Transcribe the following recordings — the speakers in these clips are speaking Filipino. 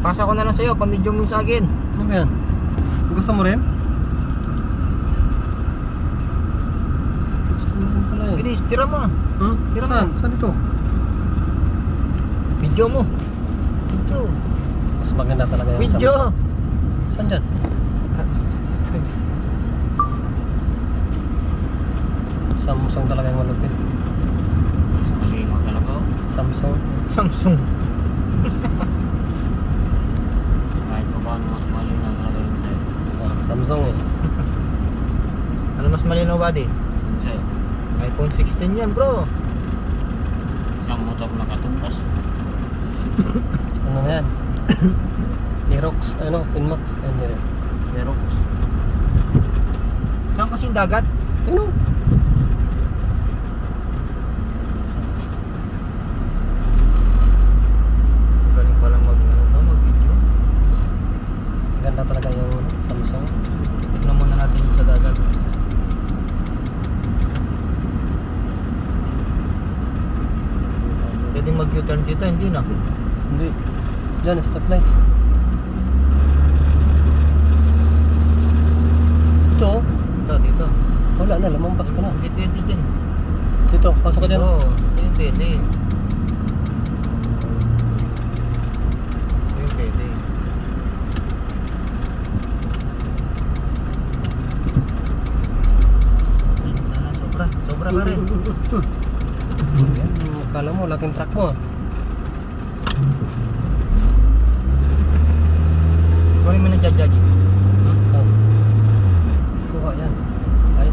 Pasa ko na lang sa'yo, pamidyo mo sa akin. Ano ba yan? Gusto mo rin? Gusto mo rin pala eh. Bilis, tira mo. Tira mo. Saan? Saan dito? Video mo. Video. Mas maganda talaga yung Video. Saan dyan? Samsung talaga yung malupit. Mas malinaw talaga oh. Samsung. Samsung. Kahit pa paano mas malinaw talaga yung sa'yo. Samsung eh. Ano mas malinaw ba din? Yung sa'yo. iPhone 16 yan bro. Isang motor na katumbas. Ano na yan? Aerox, ano? Inmax. Ano yun? Pero Saan kasi yung dagat? Yun o. Galing palang mag-video. Ganda talaga yung Samsung. Tignan muna natin yung sa dagat. Pwede mag-U-turn dito, hindi na. Hindi. Diyan, stoplight. Ito. Dito. Wala na, lumampas ka na. Hindi pwede dyan. Dito, pasok ka dyan. Oo, ito yung pwede. Ito yung pwede. Sobra pa rin. Yan, akala mo, laking truck mo. Kunin mo na judge. Oh. Kuha yan. Ay.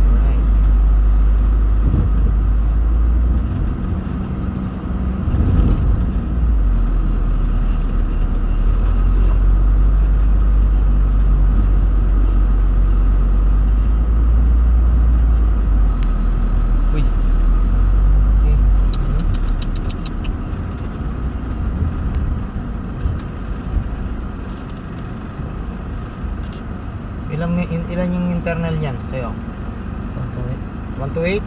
Alright. Uy. Okay. Ilan yung internal niyan sa'yo? Ito eh. 128?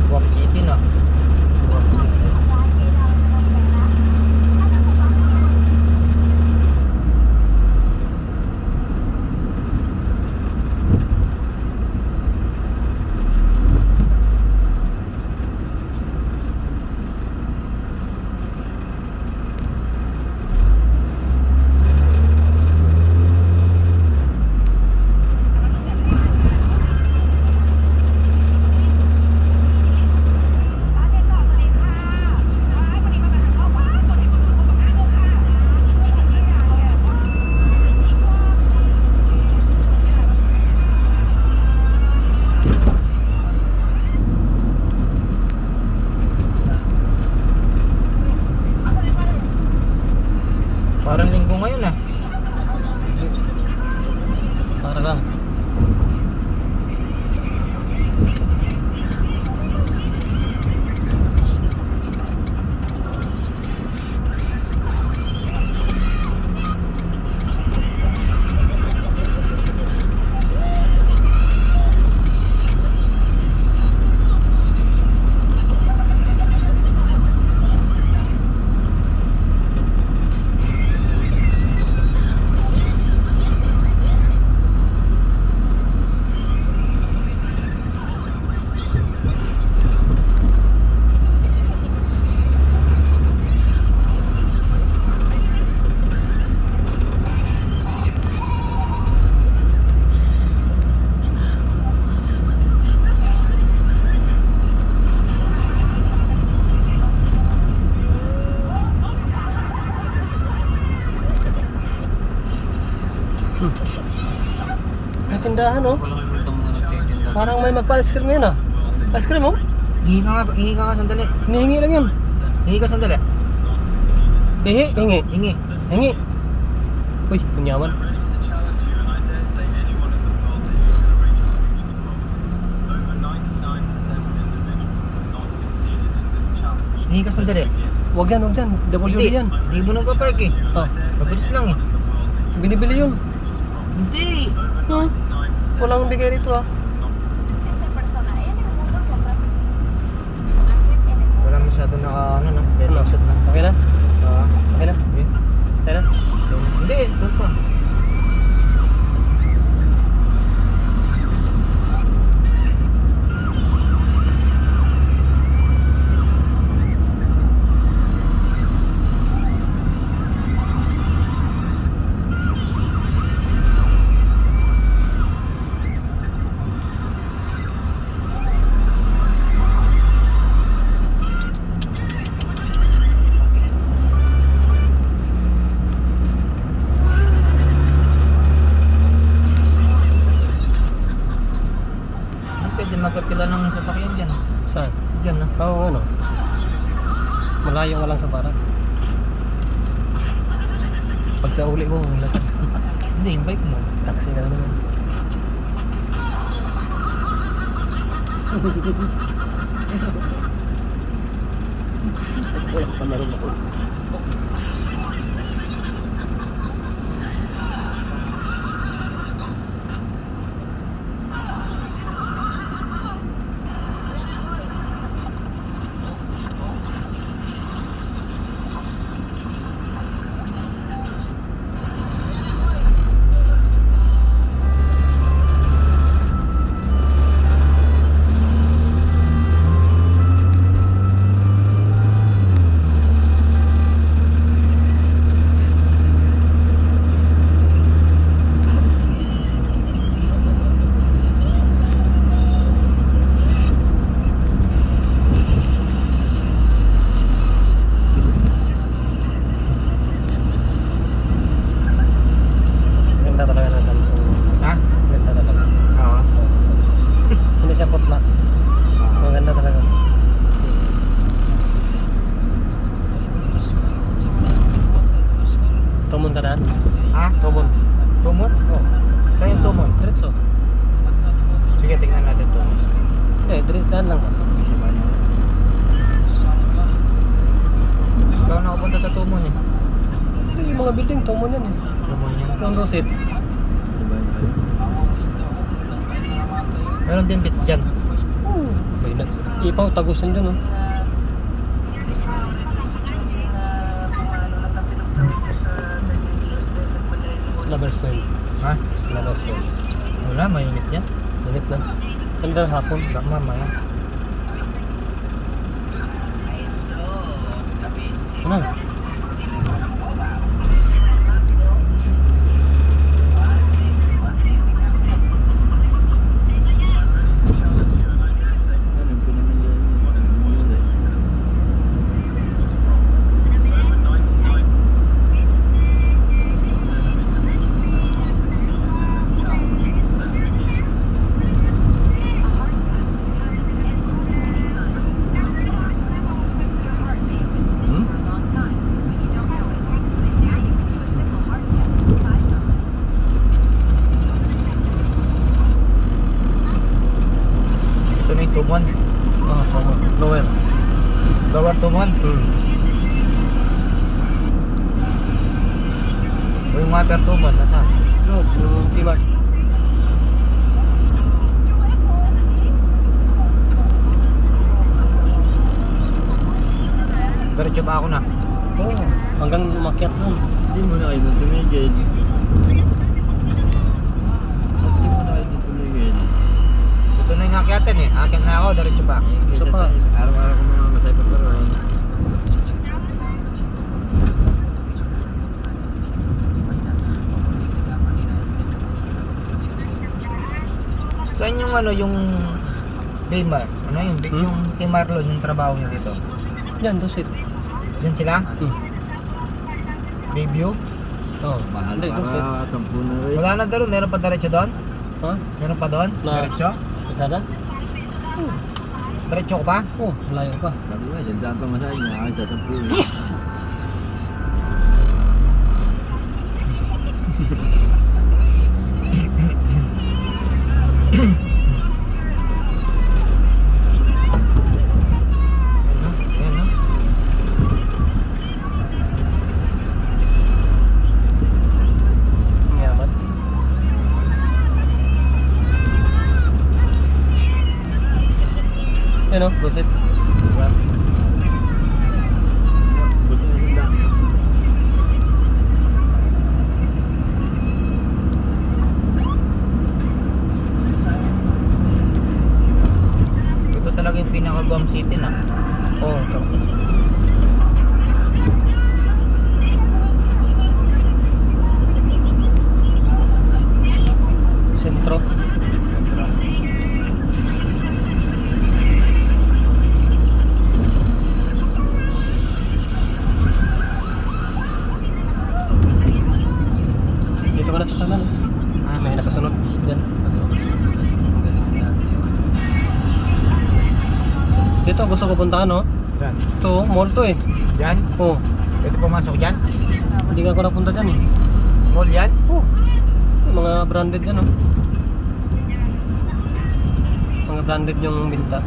Guam City na. Parang linggo ngayon ah. Para lang. May tindahan oh. wala kayo dito mga nagtitinda. Parang may magpa-ice cream ngayon ah. Ice cream oh. Hingi ka nga sandali. Hinihingi lang yun. Hingi ka sandali. Hingi. Hingi. Hingi. Uy, kunyaman. Hingi ka sandali. Wag yan, wag yan. WD yan. Hindi mo nang pa-park eh. Oh, Mabilis lang eh. binibili yun. Hindi. Hmm. Walang bigay rito ah. Existen personas en el mundo que atrapan a gente en el mundo. Wala masyado naka ano no. Better shot na. Okay na? Ah, Okay na? okay. Okay na? Hindi, doon pa. Pwede magkakila ng sasakyan dyan. Saan? Dyan no. Oo, ano? Malayo nga lang sa barracks. Pag sa uli mo, wala ka. Hindi, yung bike mo. Taxi ka na naman. Wala pa na rin ako. Ganda talaga ng Samsung. Ha? Ganda talaga. Oo. Hindi siya putla. Maganda talaga. Tumon ka na? Ha? Tumon. Tumon? Oh. Saan yung tumon? Diretso. Sige, tingnan natin tumon. Daan lang ba? Ikaw nakapunta sa tumon eh. Hindi, yung mga building, tumon yan eh. Tumon yan. Yung Rosit. Meron din bits dyan. Oh. Ipaw, tagusan dun oh. Lovers Point. Ha? Lovers Point. Wala, mainit yan. Init na. Ganda ng hapon. Baka mamaya. Ano? Ito na yung tumon. Ah, tumon. Lower. Lower tumon. O yung upper tumon, nasaan? Doon, yung T-Mart. Diretso ba ako na? Oo. Hanggang umakyat doon. Hindi mo na kayo nung tumigil. Hindi mo na kayo nung tumigil. Ito na yung akyatan eh. Akyat na ako, diretso ba? Isa pa. Araw-araw ko mga masay pa ron. Saan yung ano, yung Daymar? Ano yung, yung kay Marlon, yung trabaho niya dito? Yan, Rosit. Yan sila? Bayview? Oo. Mahal Hindi, Rosit. para 10 na rin. Wala na doon, meron pa diretso doon? Ha? Meron pa doon? Na- Diretso? Isa na? Diretso ko pa? Oo, malayo pa. Sabi mo, sandaan pa masay niya. Ay, sa 10. Ayan no? Yan o, gusit. Gusto na sunda. Ito talaga yung pinaka-Guam City na. Oo, ito. Sentro. Dito ka na sa kanan. May nakasunod. Yan. Dito gusto ko puntahan, no? Saan? Ito, mall to eh. Yan? Oh, Pwede pumasok dyan? hindi nga ako napunta dyan eh. Mall yan? Oh, mga branded yan, oh. Mga branded yung binta.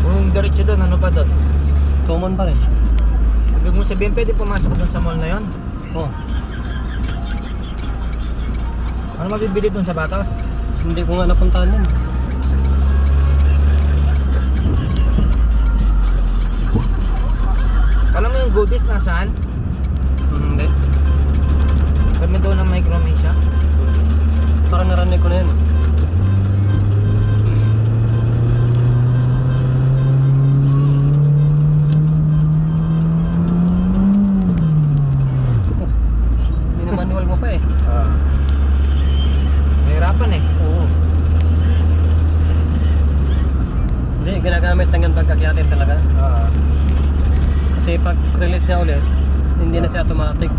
Kung diretso doon, ano pa doon? Tumon pa rin. Ibig mo sabihin, pwede pumasok doon sa mall na yon? Oh, Ano mabibili doon sa Batos? hindi ko nga napuntahan yan. Alam mo yung goodies nasaan? Hindi. Kami doon ng Micronesia. Parang narinig ko na yan. Oh, minamanual mo pa eh. Mahirapan eh. Oo. Hindi, ginagamit lang yan pagkakyatin talaga. Kasi pag release niya ulit, hindi na siya automatic.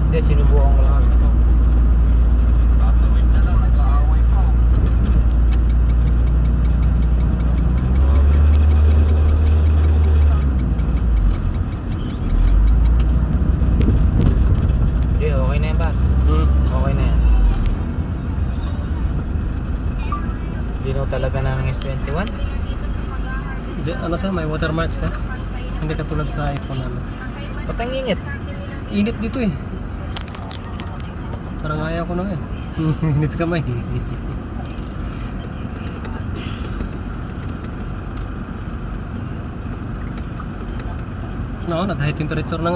Hindi, sinubukan ko lang. Hindi, okay na yan ba? Okay na yan. Dino talaga na ng S21. Hindi, ano siya, may watermark siya. Hindi katulad sa iPhone ano. Ba't ang init? Init dito eh. Parang ayaw ko na eh. Init sa kamay. No, nag-high temperature na nga.